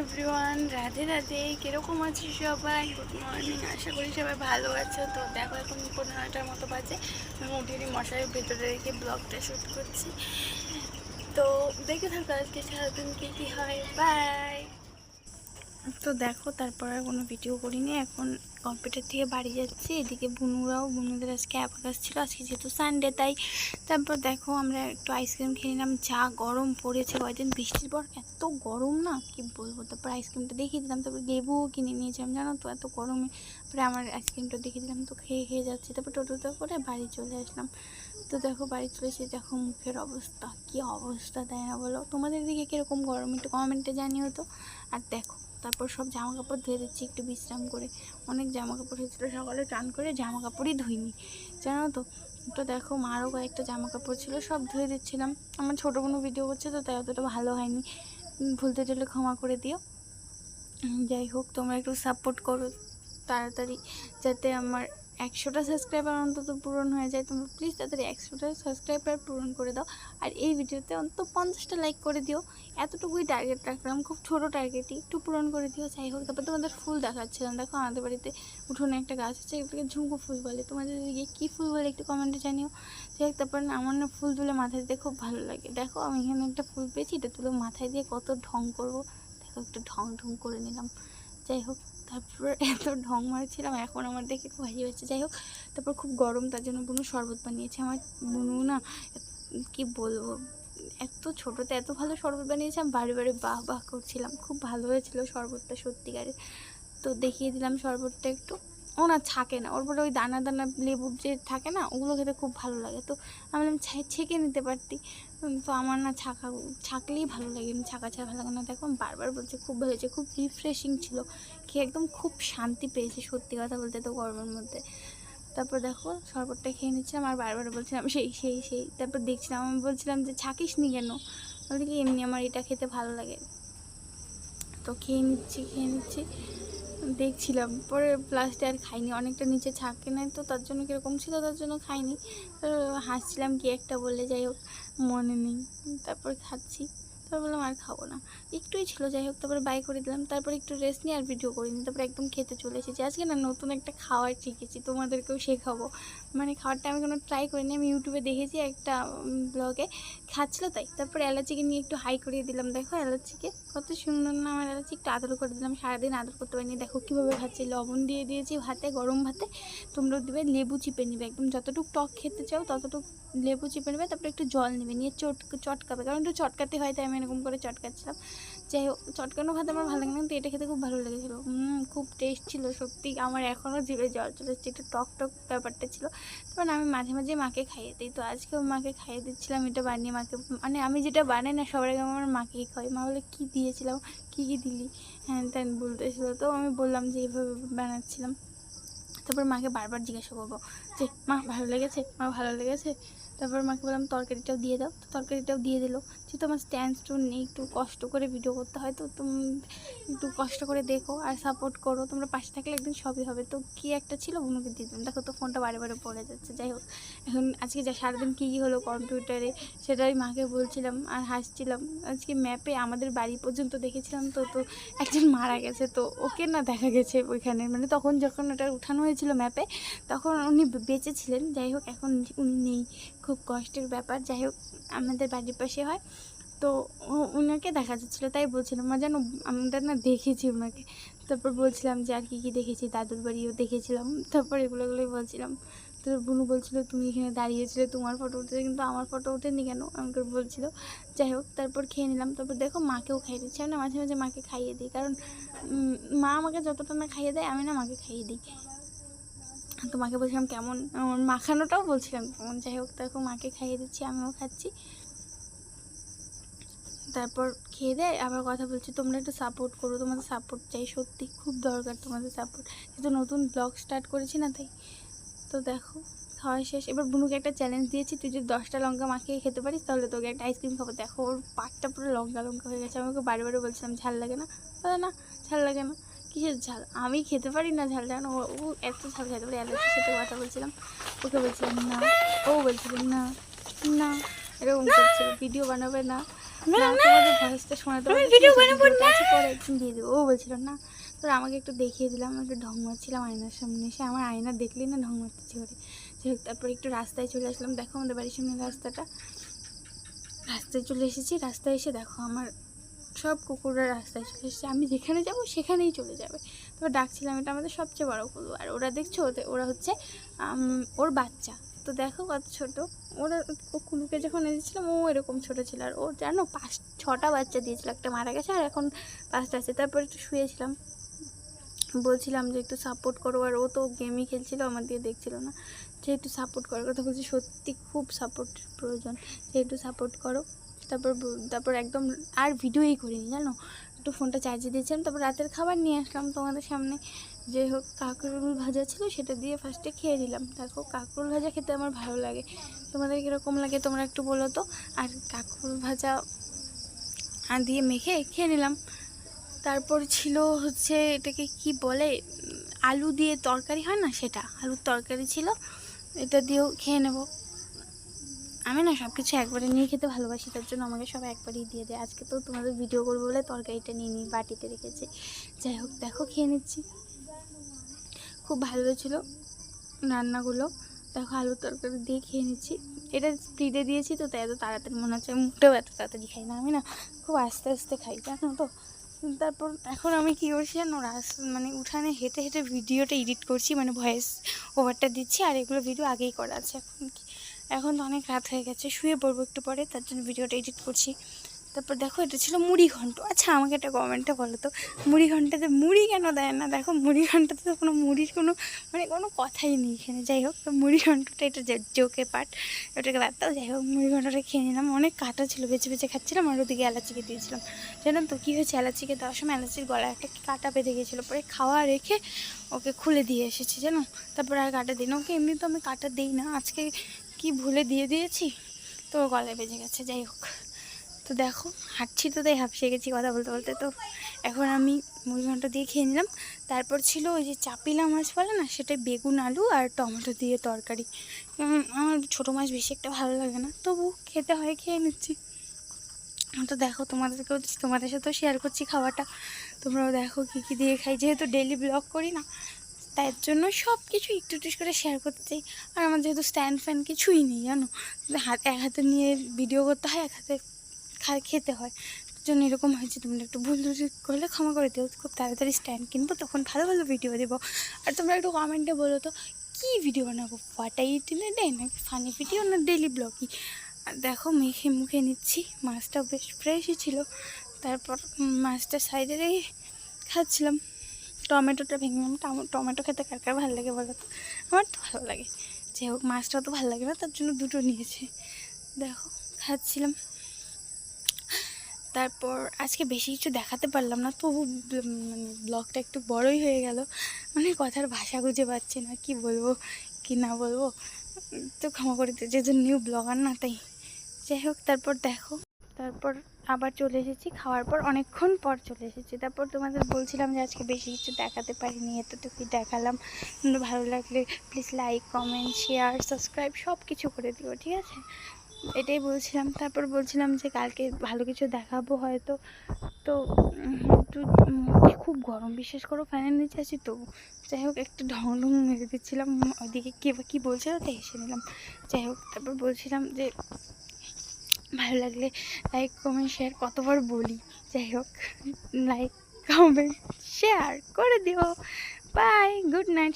Everyone, Radhe Radhe. কিরকম আছি সবাই? গুড মর্নিং, আশা করি সবাই ভালো আছে। তো দেখো, এখন 15টার মতো বাজে। আমি উঠিনি, মশারির ভেতরে রেখে ব্লগটা শ্যুট করছি। তো দেখে থাকো আজকে সারাদিন কী কী হয়। বাই। তো দেখো, তারপর আর কোনো ভিডিও করিনি। এখন কম্পিউটার থেকে বাড়ি যাচ্ছি। এদিকে বুনুদের আজকে অ্যাবাকাস ছিল, আজকে যেহেতু সানডে তাই। তারপর দেখো, আমরা একটু আইসক্রিম খেয়ে নিলাম। যা গরম পড়েছে কয়েকদিন বৃষ্টির পর, এত গরম না কি বলবো। তারপর আইসক্রিমটা দেখিয়ে দিলাম, তারপর লেবুও কিনে নিয়েছিলাম, জানো তো এত গরমে। পরে আমার আইসক্রিমটা দেখিয়ে দিলাম, তো খেয়ে যাচ্ছি। তারপর টোটোতে করে বাড়ি চলে আসলাম। তো দেখো, বাড়ি চলে এসে দেখো মুখের অবস্থা, কি অবস্থা তাই না বলো? তোমাদের দিকে কীরকম গরম একটু কমেন্টে জানিও তো। আর দেখো, তারপর সব জামা কাপড় ধুয়ে দিচ্ছি একটু বিশ্রাম করে। অনেক জামা কাপড় হয়েছিল, সকালে চান করে জামা কাপড়ই ধুইনি, জানো তো। তো দেখো, মারও কয়েকটা জামা কাপড় ছিল, সব ধুয়ে দিচ্ছিলাম। আমার ছোটো কোনো ভিডিও করছে তো তাই অতটা ভালো হয়নি, ভুলতে চলে ক্ষমা করে দিও। যাই হোক, তোমরা একটু সাপোর্ট করো তাড়াতাড়ি, যাতে আমার 100টা সাবস্ক্রাইবার অন্তত পূরণ হয়ে যায়। তোমরা প্লিজ তাড়াতাড়ি 100টা সাবস্ক্রাইবার পূরণ করে দাও। আর এই ভিডিওতে অন্তত 50টা লাইক করে দিও। এতটুকুই টার্গেট রাখলাম, খুব ছোটো টার্গেটই, একটু পূরণ করে দিও। যাই হোক, তারপর তোমাদের ফুল দেখাচ্ছিলাম। দেখো, আমাদের বাড়িতে উঠোনে একটা গাছ আছে, এটাকে ঝুমকো ফুল বলে। তোমাদের দিকে কী ফুল বলে একটু কমেন্টে জানিও। যাই হোক, তারপর আমার না ফুল তুলে মাথায় দিতে খুব ভালো লাগে। দেখো, আমি এখানে একটা ফুল পেয়েছি, এটা তুলে মাথায় দিয়ে কত ঢং করবো। দেখো, একটু ঢং করে নিলাম। যাই হোক, তারপর এত ঢং মারছিলাম, এখন আমার দেখে খুব হাসি হচ্ছে। যাই হোক, তারপর খুব গরম, তার জন্য বুনু শরবত বানিয়েছে। আমার বুনু না, কি বলবো, এত ছোটোতে এত ভালো শরবত বানিয়েছে, আমি বারে বারে বাহ বাহ করছিলাম। খুব ভালো হয়েছিল শরবতটা সত্যিকারের। তো দেখিয়ে দিলাম শরবতটা একটু। ও না ছাকে না, ওর পরে ওই দানা দানা লেবুর যে থাকে না, ওগুলো খেতে খুব ভালো লাগে। তো আমি বললাম ছেঁকে নিতে পারতি। তো আমার না ছাকলেই ভালো লাগে, ছাকা ছাড়া ভালো লাগে না। দেখো, আমি বারবার বলছি খুব ভালো হয়েছে, খুব রিফ্রেশিং ছিল খেয়ে, একদম খুব শান্তি পেয়েছি সত্যি কথা বলতে তো গরমের মধ্যে। তারপর দেখো, শরবতটা খেয়ে নিচ্ছিলাম আর বারবার বলছিলাম সেই। তারপর দেখছিলাম, আমি বলছিলাম যে ছাকিস নি কেন, বলতে কি এমনি আমার এটা খেতে ভালো লাগে। তো খেয়ে নিচ্ছি দেখছিলাম। পরে লাস্টে আর খাইনি, অনেকটা নিচে ছাকে নাই তো তার জন্য কীরকম ছিল, তার জন্য খাইনি। হাসছিলাম কি একটা বললে, যাই হোক মনে নেই। তারপর খাচ্ছি, তারপর বললাম আর খাবো না, একটুই ছিল। যাই হোক, তারপরে বাই করে দিলাম। তারপর একটু রেস্ট নিয়ে আর ভিডিও করিনি। তারপরে একদম খেতে চলে এসেছি। আজকে না নতুন একটা খাওয়ার শিখেছি, তোমাদেরকেও শেখাবো। মানে খাবারটা আমি কোনো ট্রাই করিনি, আমি ইউটিউবে দেখেছি একটা ব্লগে খাচ্ছিলো তাই। তারপরে এলাচিকে নিয়ে একটু হাই করিয়ে দিলাম। দেখো এলাচিকে কত সুন্দর না, আমার এলাচি একটু আদর করে দিলাম। সারাদিন আদর করতে পারিনি। দেখো কীভাবে খাচ্ছি, লবণ দিয়ে দিয়েছি ভাতে, গরম ভাতে। তোমরাও দিবে, লেবু চিপে নিবে, একদম যতটুকু টক খেতে চাও ততটুকু লেবু চিপে নেবে। তারপরে একটু জল নেবে, নিয়ে চটকাবে, কারণ একটু চটকাতে হয়, তাই আমি এরকম করে চটকাচ্ছিলাম। যাই হোক, চটকানো ভাত আমার ভালো লাগে না, তো এটা খেতে খুব ভালো লেগেছিলো। খুব টেস্ট ছিল সত্যি, আমার এখনও জিভে জল চলে এসেছে, একটু টক ব্যাপারটা ছিল। তারপর আমি মাঝে মাঝে মাকে খাইয়ে দিই, তো আজকেও মাকে খাইয়ে দিচ্ছিলাম এটা বানিয়ে মাকে। মানে আমি যেটা বানাই না সবার আগে আমার মাকেই খাই। মা বলে কী দিয়েছিলাম, কী দিলি, হ্যাঁ তাই বলতেছিল। তো আমি বললাম যে এইভাবে বানাচ্ছিলাম। তারপর মাকে বারবার জিজ্ঞাসা করবো যে মা ভালো লেগেছে, মা ভালো লেগেছে। তারপর মাকে বললাম তরকারিটাও দিয়ে দাও, তো তরকারিটাও দিয়ে দিলো। যেহেতু আমার স্ট্যান্ড নেই, একটু কষ্ট করে ভিডিও করতে হয়, তো তুমি একটু কষ্ট করে দেখো আর সাপোর্ট করো। তোমরা পাশে থাকলে একদিন সবই হবে। তো কী একটা ছিল, বুনুকে দিয়ে দিলাম। দেখো তো ফোনটা বারে বারে পড়ে যাচ্ছে। যাই হোক, এখন আজকে যা সারাদিন কী হলো কম্পিউটারে সেটাই মাকে বলছিলাম আর হাসছিলাম। আজকে ম্যাপে আমাদের বাড়ি পর্যন্ত দেখেছিলাম, তো একজন মারা গেছে, তো ওকে না দেখা গেছে ওইখানে। মানে তখন যখন ওটা উঠানো হয়েছিল ম্যাপে, তখন উনি বেঁচে ছিলেন। যাই হোক, এখন উনি নেই, খুব কষ্টের ব্যাপার। যাই হোক, আমাদের বাড়ির পাশে হয়, তো ওনাকে দেখা যাচ্ছিলো, তাই বলছিলাম মা জানো আমরা না দেখেছি ওনাকে। তারপর বলছিলাম যে আর কী দেখেছি, দাদুর বাড়িও দেখেছিলাম। তারপর এগুলোই বলছিলাম। তো বুনু বলছিল তুমি এখানে দাঁড়িয়েছিলে, তোমার ফটো উঠেছে, কিন্তু আমার ফটো ওঠেনি কেন আমাকে বলছিল। যাই হোক, তারপর খেয়ে নিলাম। তারপর দেখো, মাকেও খাইয়ে দিচ্ছি। আমি না মাঝে মাঝে মাকে খাইয়ে দিই, কারণ মা আমাকে যতটা না খাইয়ে দেয়, আমি না মাকে খাইয়ে দিই। তো মাকে বলছিলাম কেমন, আমার মাখানোটাও বলছিলাম কেমন। যাই হোক, দেখো মাকে খাইয়ে দিচ্ছি, আমিও খাচ্ছি। তারপর খেয়ে দেয় আবার কথা বলছি, তোমরা একটু সাপোর্ট করো, তোমাদের সাপোর্ট চাই, সত্যি খুব দরকার তোমাদের সাপোর্ট। যেহেতু নতুন ব্লগ স্টার্ট করেছি না তাই। তো দেখো, খাওয়া শেষ। এবার বুনুকে একটা চ্যালেঞ্জ দিয়েছি, তুই যদি 10টা লঙ্কা মাখিয়ে খেতে পারিস তাহলে তোকে একটা আইসক্রিম খাবো। দেখো, ওর পাটটা পুরো লঙ্কা হয়ে গেছে। আমি ওকে বারে বারে বলছিলাম ঝাল লাগে না, বলে না ঝাল লাগে না। কিসের ঝাল, আমি খেতে পারি না ঝাল, জানো ও এত ঝাল খেতে পারে। অ্যালার্জির সাথে কথা বলছিলাম, ওকে বলছিলাম না, ও বলছিলাম না না, এরকম করছিল, ভিডিও বানাবে না। তোমাদের ভয়েসটা শোনাতে ভিডিও বানাবো না, পরে একদিন দিয়ে দেবো। ও বলছিল না, তোর আমাকে একটু দেখিয়ে দিলাম, একটু ঢং মারছিলাম আয়নার সামনে এসে, আমার আয়না দেখলেই না ঢং মারতেছি করে। তারপর একটু রাস্তায় চলে আসলাম, দেখো আমাদের বাড়ির সামনে রাস্তায় চলে এসেছি। রাস্তায় এসে দেখো আমার সব কুকুররা রাস্তায় চলে এসেছে, আমি যেখানে যাব সেখানেই চলে যাবে। তারপর ডাকছিলাম, এটা আমাদের সবচেয়ে বড় কুকুর। আর ওরা দেখছো, ওরা হচ্ছে ওর বাচ্চা। তো দেখো কত ছোটো। ওরা কুকুরকে যখন এনেছিলাম ও এরকম ছোটো ছিল, আর ও জানো 5-6টা বাচ্চা দিয়েছিল, একটা মারা গেছে আর এখন 5টা আছে। তারপর একটু শুয়েছিলাম, বলছিলাম যে একটু সাপোর্ট করো, আর ও তো গেমই খেলছিল, আমার দিয়ে দেখছিল না, যে একটু সাপোর্ট করার কথা বলছি। সত্যি খুব সাপোর্টের প্রয়োজন, যে একটু সাপোর্ট করো। তারপর একদম আর ভিডিওই করিনি জানো, একটু ফোনটা চার্জে দিয়েছিলাম। তারপর রাতের খাবার নিয়ে আসলাম তোমাদের সামনে, যে হোক কাঁকরোল ভাজা ছিল, সেটা দিয়ে ফার্স্টে খেয়ে নিলাম। দেখো কাঁকরোল ভাজা খেতে আমার ভালো লাগে, তোমাদের কীরকম লাগে তোমরা একটু বলো তো। আর কাঁকরোল ভাজা দিয়ে মেখে খেয়ে নিলাম। তারপর ছিল হচ্ছে এটাকে কি বলে, আলু দিয়ে তরকারি হয় না, সেটা আলুর তরকারি ছিল, এটা দিয়েও খেয়ে নেব। আমি না সব কিছু একবারে নিয়ে খেতে ভালোবাসি, তার জন্য আমাকে সব একবারেই দিয়ে দেয়। আজকে তো তোমাদের ভিডিও করবো বলে তরকারিটা নিয়ে নিই, বাটিতে রেখেছি। যাই হোক দেখো খেয়ে নিচ্ছি, খুব ভালো ছিল রান্নাগুলো। দেখো আলুর তরকারি দিয়ে খেয়ে নিচ্ছি, এটা স্পিডে দিয়েছি তো, তাই এত তাড়াতাড়ি মনে হচ্ছে, মুখটাও এত তাড়াতাড়ি খাই না আমি, না খুব আস্তে আস্তে খাই জানো তো। তারপর এখন আমি কী করছি জানো, মানে উঠানে হেঁটে হেঁটে ভিডিওটা এডিট করছি, মানে ভয়েস ওভারটা দিচ্ছি। আর এগুলো ভিডিও আগেই করা আছে, এখন তো অনেক রাত হয়ে গেছে, শুয়ে পড়বো একটু পরে, তার জন্য ভিডিওটা এডিট করছি। তারপর দেখো এটা ছিল মুড়ি ঘন্ট। আচ্ছা আমাকে একটা কমেন্টে বলো তো, মুড়ি ঘন্টাতে মুড়ি কেন দেয় না? দেখো মুড়ি ঘন্টাতে তো কোনো মুড়ির কোনো কথাই নেই এখানে। যাই হোক মুড়ি ঘন্টটা এটা জোকে পাট, ওটাকে বাদ দাও। যাই হোক মুড়ি ঘন্টটা খেয়ে নিলাম, অনেক কাটা ছিল, বেছে বেছে খাচ্ছিলাম। আর ওদিকে এলাচিকে দিয়েছিলাম, জানেন তো কী হয়েছে, এলাচিকে দেওয়ার সময় এলাচির গলায় একটা কাটা বেঁধে গিয়েছিলো, পরে খাওয়া রেখে ওকে খুলে দিয়ে এসেছি জানো। তারপর আর কাটা দিই না ওকে, এমনি তো আমি কাটা দিই না, আজকে কি ভুলে দিয়ে দিয়েছি তো গলায় বেজে গেছে। যাই হোক তো দেখো হাঁটছি তো তাই হাঁপিয়ে গেছি কথা বলতে বলতে। তো এখন আমি মুড়ি ঘন্ট দিয়ে খেয়ে নিলাম। তারপর ছিল ওই যে চাপিলা মাছ বলে না, সেটা বেগুন আলু আর টমেটো দিয়ে তরকারি। আমার ছোটো মাছ বেশি একটা ভালো লাগে না, তবু খেতে হয়, খেয়ে নিচ্ছি। তো দেখো তোমাদের সাথেও শেয়ার করছি খাওয়াটা, তোমরাও দেখো কী কী দিয়ে খাই, যেহেতু ডেইলি ব্লগ করি না, তাই জন্য সব কিছু একটু একটু করে শেয়ার করতে চাই। আর আমার যেহেতু স্ট্যান্ড ফ্যান কিছুই নেই জানো, এক হাতে নিয়ে ভিডিও করতে হয়, এক হাতে খেতে হয়, জন্য এরকম হয়েছে। তোমরা একটু ভুল করলে ক্ষমা করে দিও, খুব তাড়াতাড়ি স্ট্যান্ড কিনবো, তখন ভালো ভালো ভিডিও দেবো। আর তোমরা একটু কমেন্টে বলো তো কী ভিডিও বানাবো, হোয়াটাই ইটিনে ডে নাকি ফানি ভিডিও না ডেইলি ব্লগই। আর দেখো মেখে মুখে নিচ্ছি, মাছটা বেশ ফ্রেশই ছিল। তারপর মাছটা সাইডে রেখে খাচ্ছিলাম, টমেটোটা ভেঙে নিলাম। টমেটো খেতে কার কার ভালো লাগে বলো তো, আমার তো ভালো লাগে। যাই হোক মাছটাও তো ভালো লাগে না, তার জন্য দুটো নিয়েছি। দেখো খাচ্ছিলাম। তারপর আজকে বেশি কিছু দেখাতে পারলাম না, তবু মানে ব্লগটা একটু বড়ই হয়ে গেল, মানে কথার ভাষা খুঁজে পাচ্ছি না, কি বলবো কি না বলবো, তো ক্ষমা করে দিও, যেহেতু নিউ ব্লগার না তাই। যাই হোক তারপর আবার চলে এসেছি, খাওয়ার পর অনেকক্ষণ পর চলে এসেছি। তারপর তোমাদের বলছিলাম যে আজকে বেশি কিছু দেখাতে পারিনি, এতটুকুই দেখালাম। ভালো লাগলে please like comment share subscribe সব কিছু করে দিও, ঠিক আছে, এটাই বলছিলাম। তারপর বলছিলাম যে কালকে ভালো কিছু দেখাবো হয়তো। তো একটু খুব গরম, বিশ্বাস করো ফ্যানের নিচে আছি তো। যাই হোক একটু ঢং ঢং মেরে দিচ্ছিলাম, ওইদিকে কী বলছিল তো হেসে নিলাম। যাই হোক তারপর বলছিলাম যে ভালো লাগলে লাইক কমেন্ট শেয়ার, কতবার বলি। যাই হোক লাইক কমেন্ট শেয়ার করে দিও। Bye, good night.